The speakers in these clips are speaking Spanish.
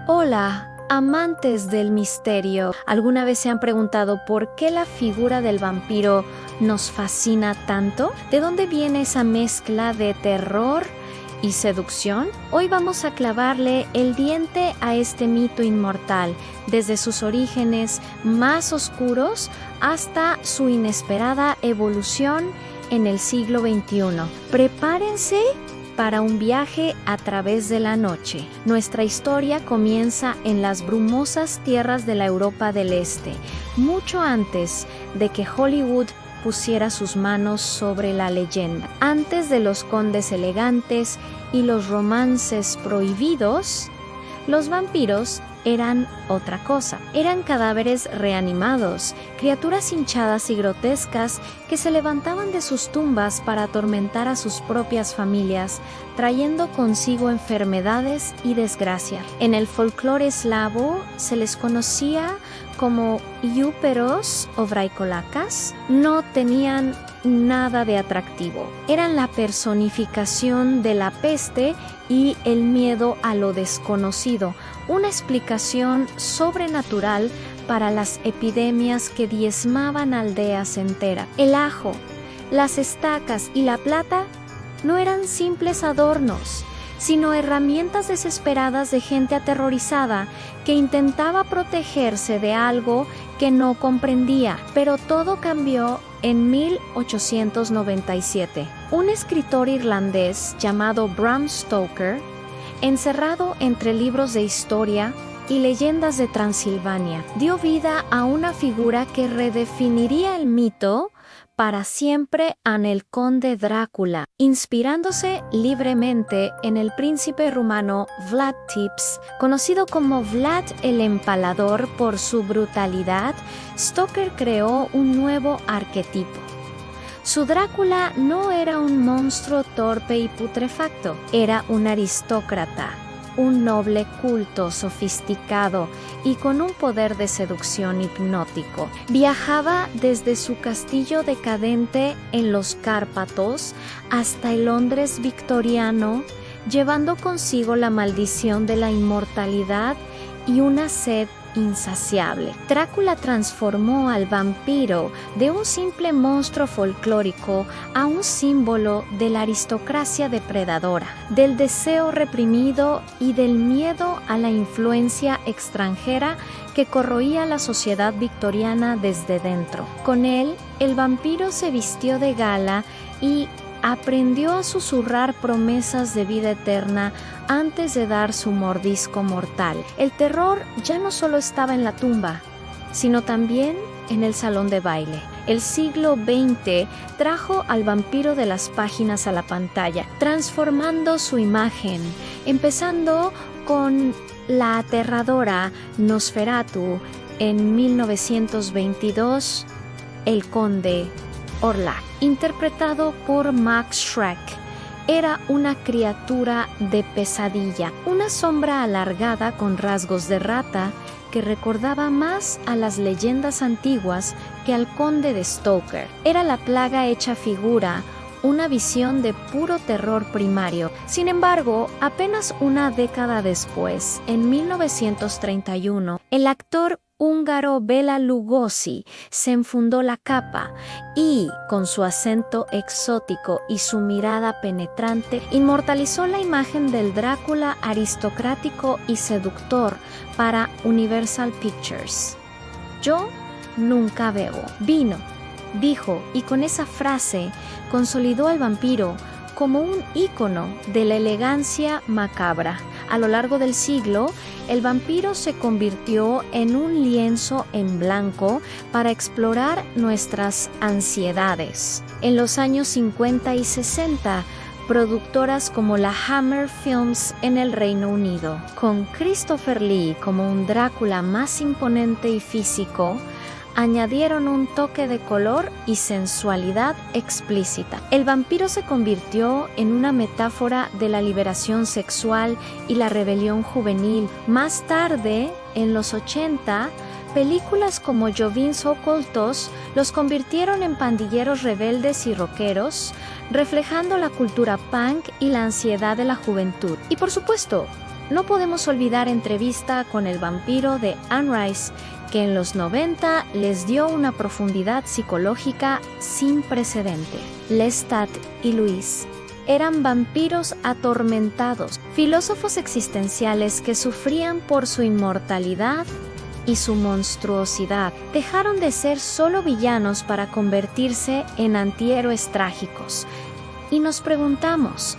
Hola, amantes del misterio. ¿Alguna vez se han preguntado por qué la figura del vampiro nos fascina tanto? ¿De dónde viene esa mezcla de terror y seducción? Hoy vamos a clavarle el diente a este mito inmortal, desde sus orígenes más oscuros hasta su inesperada evolución en el siglo XXI. Prepárense para un viaje a través de la noche. Nuestra historia comienza en las brumosas tierras de la Europa del Este, mucho antes de que Hollywood pusiera sus manos sobre la leyenda. Antes de los condes elegantes y los romances prohibidos, los vampiros eran otra cosa. Eran cadáveres reanimados, criaturas hinchadas y grotescas que se levantaban de sus tumbas para atormentar a sus propias familias, trayendo consigo enfermedades y desgracia. En el folclore eslavo se les conocía como yúperos o vraikolacas. No tenían nada de atractivo. Eran la personificación de la peste y el miedo a lo desconocido, una explicación sobrenatural para las epidemias que diezmaban aldeas enteras. El ajo, las estacas y la plata no eran simples adornos, sino herramientas desesperadas de gente aterrorizada que intentaba protegerse de algo que no comprendía. Pero todo cambió en 1897. Un escritor irlandés llamado Bram Stoker, encerrado entre libros de historia y leyendas de Transilvania, dio vida a una figura que redefiniría el mito para siempre en el conde Drácula, inspirándose libremente en el príncipe rumano Vlad Tepes, conocido como Vlad el Empalador por su brutalidad. Stoker creó un nuevo arquetipo. Su Drácula no era un monstruo torpe y putrefacto, era un aristócrata, un noble culto sofisticado y con un poder de seducción hipnótico. Viajaba desde su castillo decadente en los Cárpatos hasta el Londres victoriano, llevando consigo la maldición de la inmortalidad y una sed insaciable. Drácula transformó al vampiro de un simple monstruo folclórico a un símbolo de la aristocracia depredadora, del deseo reprimido y del miedo a la influencia extranjera que corroía la sociedad victoriana desde dentro. Con él, el vampiro se vistió de gala y aprendió a susurrar promesas de vida eterna antes de dar su mordisco mortal. El terror ya no solo estaba en la tumba, sino también en el salón de baile. El siglo XX trajo al vampiro de las páginas a la pantalla, transformando su imagen, empezando con la aterradora Nosferatu en 1922, el conde Orlok, interpretado por Max Schreck. Era una criatura de pesadilla, una sombra alargada con rasgos de rata que recordaba más a las leyendas antiguas que al conde de Stoker. Era la plaga hecha figura, una visión de puro terror primario. Sin embargo, apenas una década después, en 1931, el actor húngaro Bela Lugosi se enfundó la capa y, con su acento exótico y su mirada penetrante, inmortalizó la imagen del Drácula aristocrático y seductor para Universal Pictures. «Yo nunca bebo vino», dijo, y con esa frase consolidó al vampiro como un ícono de la elegancia macabra. A lo largo del siglo, el vampiro se convirtió en un lienzo en blanco para explorar nuestras ansiedades. En los años 50 y 60, productoras como la Hammer Films en el Reino Unido, con Christopher Lee como un Drácula más imponente y físico, añadieron un toque de color y sensualidad explícita. El vampiro se convirtió en una metáfora de la liberación sexual y la rebelión juvenil. Más tarde, en los 80, películas como Jovin Sokoltos los convirtieron en pandilleros rebeldes y rockeros, reflejando la cultura punk y la ansiedad de la juventud. Y por supuesto, no podemos olvidar entrevista con el vampiro de Anne Rice, que en los 90 les dio una profundidad psicológica sin precedente. Lestat y Louise eran vampiros atormentados, filósofos existenciales que sufrían por su inmortalidad y su monstruosidad. Dejaron de ser solo villanos para convertirse en antihéroes trágicos. Y nos preguntamos,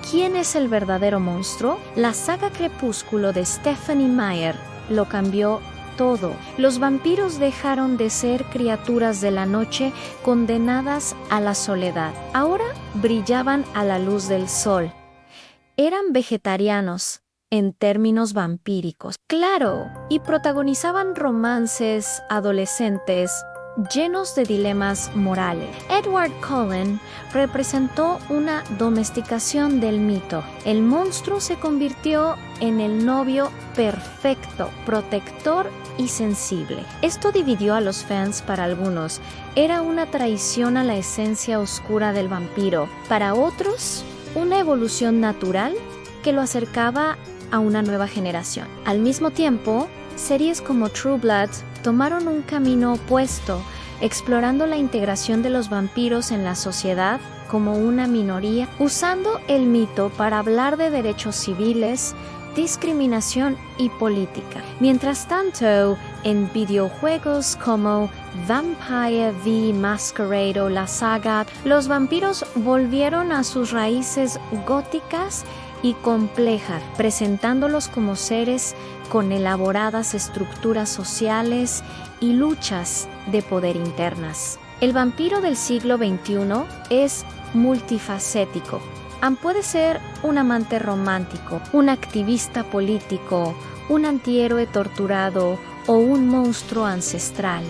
¿quién es el verdadero monstruo? La saga Crepúsculo de Stephenie Meyer lo cambió todo. Los vampiros dejaron de ser criaturas de la noche condenadas a la soledad. Ahora brillaban a la luz del sol. Eran vegetarianos en términos vampíricos. Claro, y protagonizaban romances adolescentes llenos de dilemas morales. Edward Cullen representó una domesticación del mito. El monstruo se convirtió en el novio perfecto, protector y sensible. Esto dividió a los fans. Para algunos era una traición a la esencia oscura del vampiro. Para otros, una evolución natural que lo acercaba a una nueva generación. Al mismo tiempo, series como True Blood tomaron un camino opuesto, explorando la integración de los vampiros en la sociedad como una minoría, usando el mito para hablar de derechos civiles, discriminación y política. Mientras tanto, en videojuegos como Vampire the Masquerade o la saga, los vampiros volvieron a sus raíces góticas y complejas, presentándolos como seres con elaboradas estructuras sociales y luchas de poder internas. El vampiro del siglo XXI es multifacético. Puede ser un amante romántico, un activista político, un antihéroe torturado o un monstruo ancestral.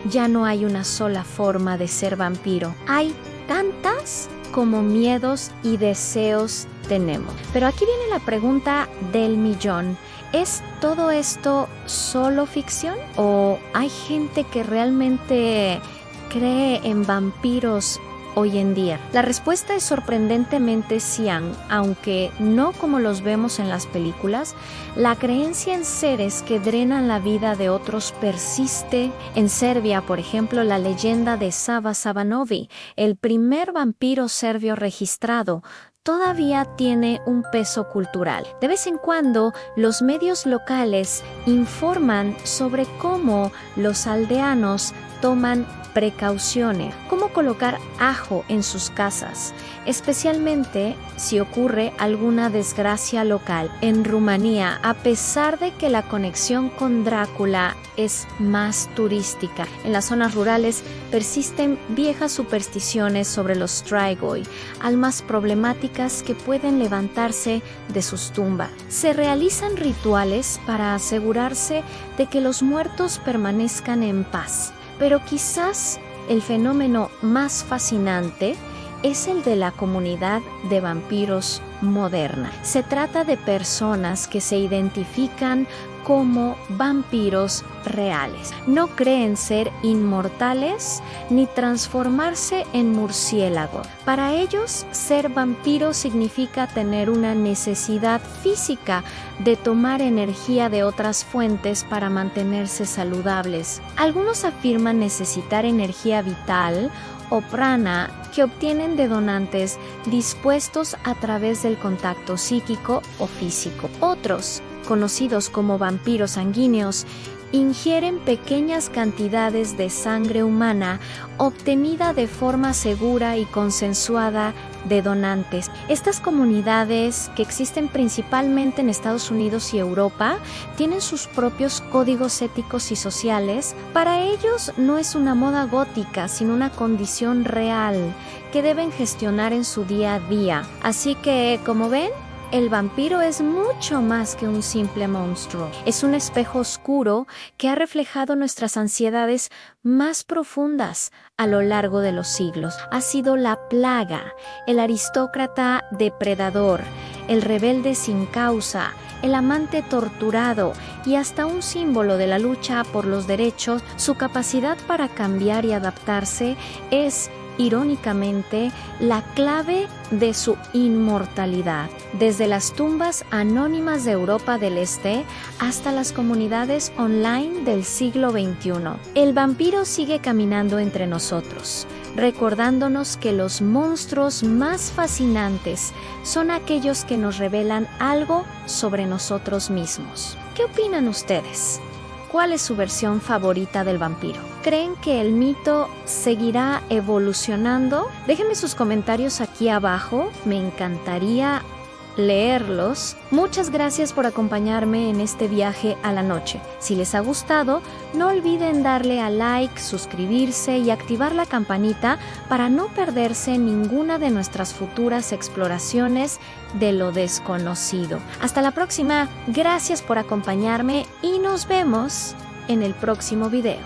Ya no hay una sola forma de ser vampiro. Hay tantas como miedos y deseos tenemos. Pero aquí viene la pregunta del millón. ¿Es todo esto solo ficción? ¿O hay gente que realmente cree en vampiros hoy en día? La respuesta es sorprendentemente sí, aunque no como los vemos en las películas. La creencia en seres que drenan la vida de otros persiste. En Serbia, por ejemplo, la leyenda de Sava Savanovi, el primer vampiro serbio registrado, todavía tiene un peso cultural. De vez en cuando, los medios locales informan sobre cómo los aldeanos toman precauciones, cómo colocar ajo en sus casas, especialmente si ocurre alguna desgracia local. En Rumanía, a pesar de que la conexión con Drácula es más turística, en las zonas rurales persisten viejas supersticiones sobre los Strigoi, almas problemáticas que pueden levantarse de sus tumbas. Se realizan rituales para asegurarse de que los muertos permanezcan en paz. Pero quizás el fenómeno más fascinante es el de la comunidad de vampiros moderna. Se trata de personas que se identifican como vampiros reales. No creen ser inmortales ni transformarse en murciélago. Para ellos, ser vampiro significa tener una necesidad física de tomar energía de otras fuentes para mantenerse saludables. Algunos afirman necesitar energía vital o prana que obtienen de donantes dispuestos a través del contacto psíquico o físico. Otros, conocidos como vampiros sanguíneos, ingieren pequeñas cantidades de sangre humana obtenida de forma segura y consensuada de donantes. Estas comunidades, que existen principalmente en Estados Unidos y Europa, tienen sus propios códigos éticos y sociales. Para ellos no es una moda gótica, sino una condición real que deben gestionar en su día a día. Así que, como ven, el vampiro es mucho más que un simple monstruo. Es un espejo oscuro que ha reflejado nuestras ansiedades más profundas a lo largo de los siglos. Ha sido la plaga, el aristócrata depredador, el rebelde sin causa, el amante torturado y hasta un símbolo de la lucha por los derechos. Su capacidad para cambiar y adaptarse es irónicamente, la clave de su inmortalidad, desde las tumbas anónimas de Europa del Este hasta las comunidades online del siglo XXI. El vampiro sigue caminando entre nosotros, recordándonos que los monstruos más fascinantes son aquellos que nos revelan algo sobre nosotros mismos. ¿Qué opinan ustedes? ¿Cuál es su versión favorita del vampiro? ¿Creen que el mito seguirá evolucionando? Déjenme sus comentarios aquí abajo, me encantaría leerlos. Muchas gracias por acompañarme en este viaje a la noche. Si les ha gustado, no olviden darle a like, suscribirse y activar la campanita para no perderse ninguna de nuestras futuras exploraciones de lo desconocido. Hasta la próxima, gracias por acompañarme y nos vemos en el próximo video.